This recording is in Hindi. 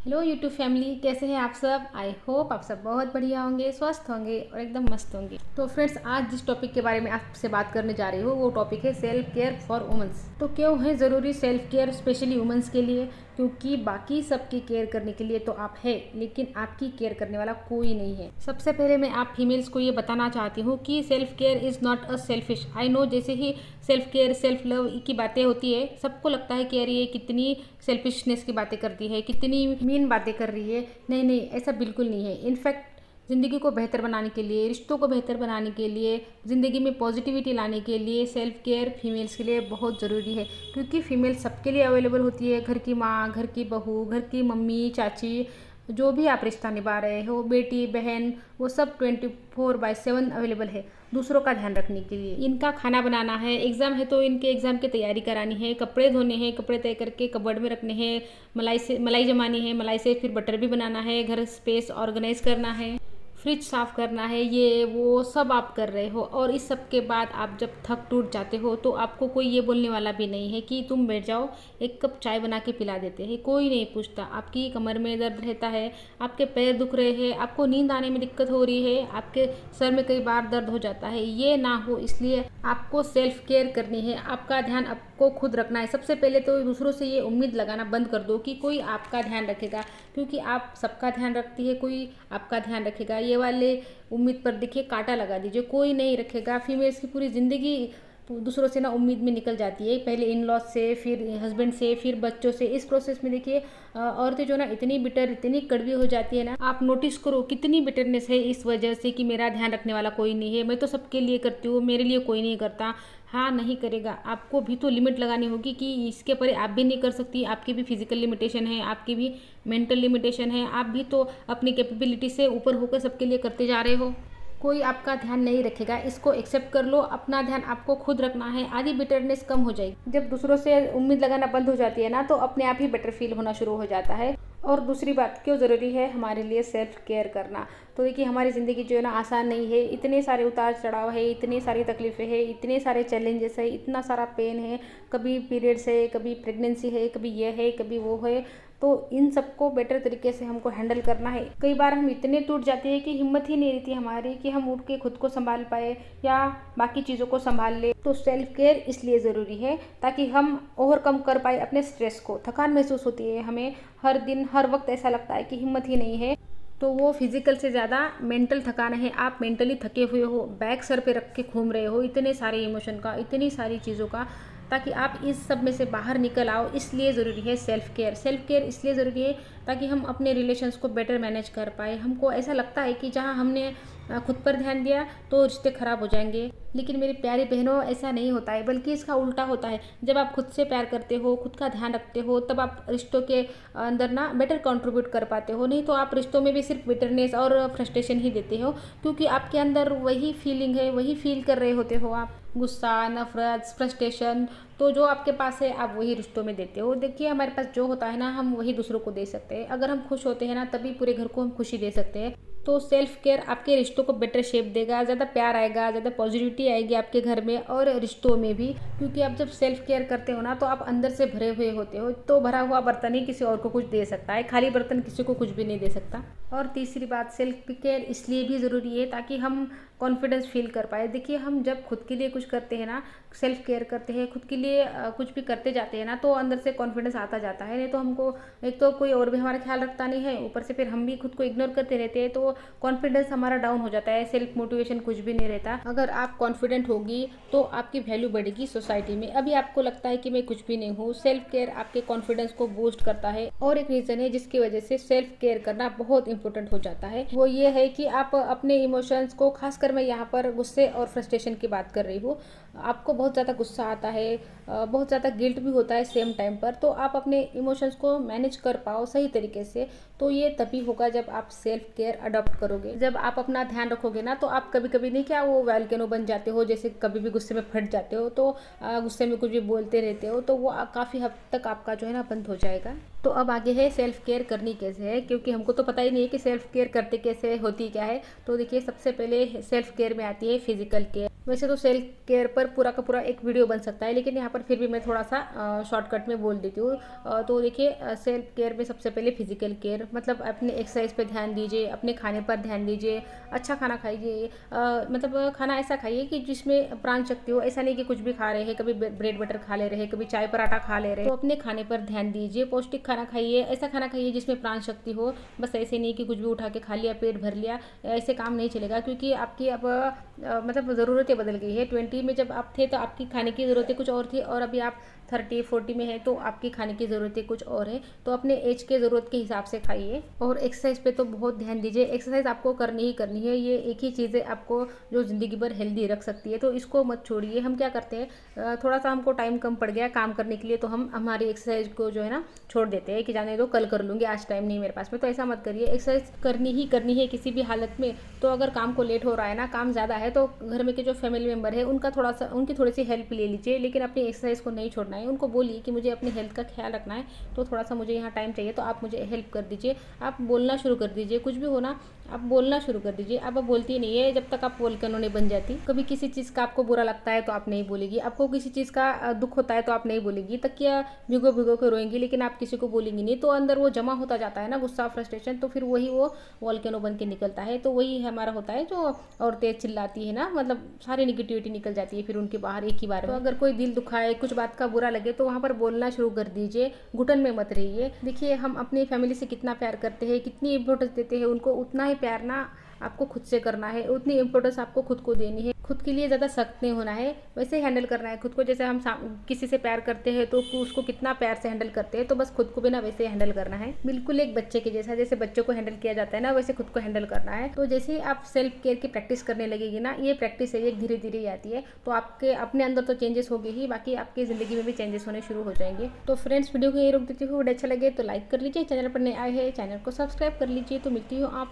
हेलो यूट्यूब फैमिली, कैसे हैं आप सब। आई होप आप सब बहुत बढ़िया होंगे, स्वस्थ होंगे और एकदम मस्त होंगे। तो फ्रेंड्स, आज जिस टॉपिक के बारे में आपसे बात करने जा रही हूँ वो टॉपिक है सेल्फ केयर फॉर वुमेंस। तो क्यों है ज़रूरी सेल्फ केयर स्पेशली वुमेंस के लिए? क्योंकि बाकी सबकी केयर करने के लिए तो आप है, लेकिन आपकी केयर करने वाला कोई नहीं है। सबसे पहले मैं आप फीमेल्स को ये बताना चाहती हूँ कि self care is not a selfish. I know, जैसे ही सेल्फ केयर सेल्फ लव की बातें होती है, सबको लगता है कि अरे ये कितनी सेल्फिशनेस की बातें करती है, कितनी मीन बातें कर रही है। नहीं नहीं, ऐसा बिल्कुल नहीं है। इनफैक्ट ज़िंदगी को बेहतर बनाने के लिए, रिश्तों को बेहतर बनाने के लिए, ज़िंदगी में पॉजिटिविटी लाने के लिए सेल्फ केयर फीमेल्स के लिए बहुत ज़रूरी है। क्योंकि फीमेल सबके लिए अवेलेबल होती है। घर की माँ, घर की बहू, घर की मम्मी, चाची, जो भी आप रिश्ता निभा रहे हो, बेटी बहन, वो सब 24/7 अवेलेबल है दूसरों का ध्यान रखने के लिए। इनका खाना बनाना है, एग्ज़ाम है तो इनके एग्ज़ाम की तैयारी करानी है, कपड़े धोने हैं, कपड़े तय करके कबर्ड में रखने हैं, मलाई जमानी है, मलाई से फिर बटर भी बनाना है, घर स्पेस ऑर्गेनाइज करना है, फ्रिज साफ़ करना है, ये वो सब आप कर रहे हो। और इस सब के बाद आप जब थक टूट जाते हो तो आपको कोई ये बोलने वाला भी नहीं है कि तुम बैठ जाओ, एक कप चाय बना के पिला देते हैं। कोई नहीं पूछता। आपकी कमर में दर्द रहता है, आपके पैर दुख रहे हैं, आपको नींद आने में दिक्कत हो रही है, आपके सर में कई बार दर्द हो जाता है, ये ना हो इसलिए आपको सेल्फ केयर करनी है। आपका ध्यान आपको खुद रखना है। सबसे पहले तो दूसरों से ये उम्मीद लगाना बंद कर दो कि कोई आपका ध्यान रखेगा, क्योंकि आप सबका ध्यान रखती है, कोई आपका ध्यान रखेगा। ये वाले उम्मीद पर देखिए कांटा लगा दीजिए, कोई नहीं रखेगा। फीमेल्स की पूरी ज़िंदगी दूसरों से ना उम्मीद में निकल जाती है। पहले इन लॉज से, फिर हस्बैंड से, फिर बच्चों से। इस प्रोसेस में देखिए औरतें जो ना इतनी बिटर, इतनी कड़वी हो जाती है ना। आप नोटिस करो कितनी बिटरनेस है इस वजह से कि मेरा ध्यान रखने वाला कोई नहीं है, मैं तो सबके लिए करती हूँ, मेरे लिए कोई नहीं करता। हाँ, नहीं करेगा। आपको भी तो लिमिट लगानी होगी कि इसके परे आप भी नहीं कर सकती। आपकी भी फिजिकल लिमिटेशन है, आपकी भी मेंटल लिमिटेशन है। आप भी तो अपनी कैपेबिलिटी से ऊपर होकर सबके लिए करते जा रहे हो। कोई आपका ध्यान नहीं रखेगा, इसको एक्सेप्ट कर लो। अपना ध्यान आपको खुद रखना है, आधी बिटरनेस कम हो जाएगी। जब दूसरों से उम्मीद लगाना बंद हो जाती है ना, तो अपने आप ही बेटर फील होना शुरू हो जाता है। और दूसरी बात, क्यों ज़रूरी है हमारे लिए सेल्फ केयर करना? तो देखिए, हमारी ज़िंदगी जो है ना आसान नहीं है। इतने सारे उतार चढ़ाव है, इतनी सारी तकलीफ़ें हैं, इतने सारे चैलेंजेस है, इतना सारा पेन है। कभी पीरियड्स है, कभी प्रेगनेंसी है, कभी ये है, कभी वो है। तो इन सबको बेटर तरीके से हमको हैंडल करना है। कई बार हम इतने टूट जाते हैं कि हिम्मत ही नहीं रहती हमारी कि हम उठ के खुद को संभाल पाए या बाकी चीज़ों को संभाल ले। तो सेल्फ केयर इसलिए ज़रूरी है ताकि हम ओवरकम कर पाए अपने स्ट्रेस को। थकान महसूस होती है हमें हर दिन, हर वक्त ऐसा लगता है कि हिम्मत ही नहीं है। तो वो फिजिकल से ज़्यादा मेंटल थकान है। आप मेंटली थके हुए हो, बैग सर पे रख के घूम रहे हो, इतने सारे इमोशन का, इतनी सारी चीज़ों का, ताकि आप इस सब में से बाहर निकल आओ। इसलिए ज़रूरी है सेल्फ केयर। सेल्फ केयर इसलिए ज़रूरी है ताकि हम अपने रिलेशंस को बेटर मैनेज कर पाए। हमको ऐसा लगता है कि जहाँ हमने खुद पर ध्यान दिया तो रिश्ते ख़राब हो जाएंगे, लेकिन मेरी प्यारी बहनों, ऐसा नहीं होता है, बल्कि इसका उल्टा होता है। जब आप खुद से प्यार करते हो, खुद का ध्यान रखते हो, तब आप रिश्तों के अंदर ना बेटर कंट्रीब्यूट कर पाते हो। नहीं तो आप रिश्तों में भी सिर्फ बिटरनेस और फ्रस्ट्रेशन ही देते हो, क्योंकि आपके अंदर वही फीलिंग है, वही फील कर रहे होते हो आप, गुस्सा, नफरत, फ्रस्ट्रेशन। तो जो आपके पास है आप वही रिश्तों में देते हो। देखिए, हमारे पास जो होता है ना, हम वही दूसरों को दे सकते हैं। अगर हम खुश होते हैं ना, तभी पूरे घर को हम खुशी दे सकते हैं। तो सेल्फ केयर आपके रिश्तों को बेटर शेप देगा, ज़्यादा प्यार आएगा, ज़्यादा पॉजिटिविटी आएगी आपके घर में और रिश्तों में भी। क्योंकि आप जब सेल्फ केयर करते हो ना, तो आप अंदर से भरे हुए होते हो। तो भरा हुआ बर्तन ही किसी और को कुछ दे सकता है, खाली बर्तन किसी को कुछ भी नहीं दे सकता। और तीसरी बात, सेल्फ केयर इसलिए भी ज़रूरी है ताकि हम कॉन्फिडेंस फील कर पाए। देखिए, हम जब खुद के लिए कुछ करते हैं ना, सेल्फ केयर करते हैं, खुद के लिए कुछ भी करते जाते हैं ना, तो अंदर से कॉन्फिडेंस आता जाता है। नहीं तो हमको एक तो कोई और भी हमारा ख्याल रखता नहीं है, ऊपर से फिर हम भी खुद को इग्नोर करते रहते हैं, तो कॉन्फिडेंस हमारा डाउन हो जाता है, सेल्फ मोटिवेशन कुछ भी नहीं रहता। अगर आप कॉन्फिडेंट होगी तो आपकी वैल्यू बढ़ेगी सोसाइटी में। अभी आपको लगता है कि मैं कुछ भी नहीं हूँ, सेल्फ केयर आपके कॉन्फिडेंस को बूस्ट करता है। और एक रीज़न है जिसकी वजह से सेल्फ केयर करना बहुत इंपॉर्टेंट हो जाता है, वो ये है कि आप अपने इमोशंस को, खासकर मैं यहाँ पर गुस्से और फ्रस्ट्रेशन की बात कर रही हूँ, आपको बहुत ज़्यादा गुस्सा आता है, बहुत ज़्यादा गिल्ट भी होता है सेम टाइम पर, तो आप अपने इमोशंस को मैनेज कर पाओ सही तरीके से। तो ये तभी होगा जब आप सेल्फ केयर अडॉप्ट करोगे। जब आप अपना ध्यान रखोगे ना, तो आप कभी कभी नहीं क्या वो वैल्केनो बन जाते हो, जैसे कभी भी गुस्से में फट जाते हो, तो गुस्से में कुछ भी बोलते रहते हो, तो वो काफ़ी हद तक आपका जो है ना बंद हो जाएगा। तो अब आगे है सेल्फ केयर करनी कैसे है, क्योंकि हमको तो पता ही नहीं है कि सेल्फ केयर करते कैसे, होती क्या है। तो देखिए, सबसे पहले सेल्फ केयर में आती है फिजिकल केयर। वैसे तो सेल्फ केयर पर पूरा का पूरा एक वीडियो बन सकता है, लेकिन यहाँ पर फिर भी मैं थोड़ा सा शॉर्टकट में बोल देती हूँ। तो देखिए, सेल्फ केयर में सबसे पहले फिजिकल केयर, मतलब अपने एक्सरसाइज पे ध्यान दीजिए, अपने खाने पर ध्यान दीजिए, अच्छा खाना खाइए। मतलब खाना ऐसा खाइए कि जिसमें प्राण शक्ति हो, ऐसा नहीं कि कुछ भी खा रहे हैं, कभी ब्रेड बटर खा ले रहे हैं, कभी चाय पराठा खा ले रहे हैं। तो अपने खाने पर ध्यान दीजिए, पौष्टिक खाना खाइए, ऐसा खाना खाइए जिसमें प्राण शक्ति हो। बस ऐसे नहीं कि कुछ भी उठा के खा लिया, पेट भर लिया, ऐसे काम नहीं चलेगा, क्योंकि आपकी अब मतलब ज़रूरतें बदल गई है। 20 में जब आप थे तो आपकी खाने की ज़रूरतें कुछ और थी, और अभी आप 30-40 में है तो आपकी खाने की ज़रूरतें कुछ और है। तो अपने एज के ज़रूरत के हिसाब से खाइए। और एक्सरसाइज पे तो बहुत ध्यान दीजिए, एक्सरसाइज आपको करनी ही करनी है। ये एक ही चीज़ है आपको जो ज़िंदगी भर हेल्दी रख सकती है, तो इसको मत छोड़िए। हम क्या करते हैं, थोड़ा सा हमको टाइम कम पड़ गया काम करने के लिए, तो हम हमारी एक्सरसाइज को जो है ना छोड़ देते हैं कि जाने दो, कल कर लूँगी, आज टाइम नहीं मेरे पास में। तो ऐसा मत करिए, एक्सरसाइज करनी ही करनी है किसी भी हालत में। तो अगर काम को लेट हो रहा है ना, काम ज़्यादा है, तो घर में के जो फैमिली मेम्बर है उनकी थोड़ी सी हेल्प ले लीजिए, लेकिन अपनी एक्सरसाइज को नहीं छोड़ना है। उनको बोलिए कि मुझे अपनी हेल्थ का ख्याल रखना है, तो थोड़ा सा मुझे यहाँ टाइम चाहिए, तो आप मुझे हेल्प कर दीजिए। आप बोलना शुरू कर दीजिए, कुछ भी हो ना आप बोलना शुरू कर दीजिए। अब बोलती नहीं है जब तक आप वोल्केनो नहीं बन जाती। कभी किसी चीज़ का आपको बुरा लगता है तो आप नहीं बोलेगी, आपको किसी चीज़ का दुख होता है तो आप नहीं बोलेगी, तकिया भिगो भिगो के रोएंगी, लेकिन आप किसी को बोलेंगी नहीं। तो अंदर वो जमा होता जाता है ना गुस्सा, फ्रस्ट्रेशन, तो फिर वही वो वोल्केनो बन के निकलता है। तो वही हमारा होता है, जो औरतें चिल्लाती है ना, मतलब सारी निगेटिविटी निकल जाती है फिर उनके बाहर एक ही बार में। तो अगर कोई दिल दुखाए, कुछ बात का बुरा लगे, तो वहाँ पर बोलना शुरू कर दीजिए, घुटन में मत रहिए। देखिए, हम अपनी फैमिली से कितना प्यार करते हैं, कितनी इंपॉर्टेंस देते हैं उनको, उतना ही प्यार ना आपको खुद से करना है, उतनी इंपॉर्टेंस आपको खुद को देनी है। खुद के लिए ज़्यादा सख्त नहीं होना है, वैसे हैंडल करना है खुद को। जैसे हम किसी से प्यार करते हैं तो उसको कितना प्यार से हैंडल करते हैं, तो बस खुद को भी ना वैसे हैंडल करना है, बिल्कुल एक बच्चे के जैसा। जैसे बच्चों को हैंडल किया जाता है ना, वैसे खुद को हैंडल करना है। तो जैसे ही आप सेल्फ केयर की प्रैक्टिस करने लगेगी ना, ये प्रैक्टिस है, ये धीरे धीरे ही आती है, तो आपके अपने अंदर तो चेंजेस होंगे ही, बाकी आपकी ज़िंदगी में भी चेंजेस होने शुरू हो जाएंगे। तो फ्रेंड्स, वीडियो को ये रोक देती हूँ, वीडियो अच्छा लगे तो लाइक कर लीजिए, चैनल पर नए आए हैं चैनल को सब्सक्राइब कर लीजिए। तो मिलती हूँ आप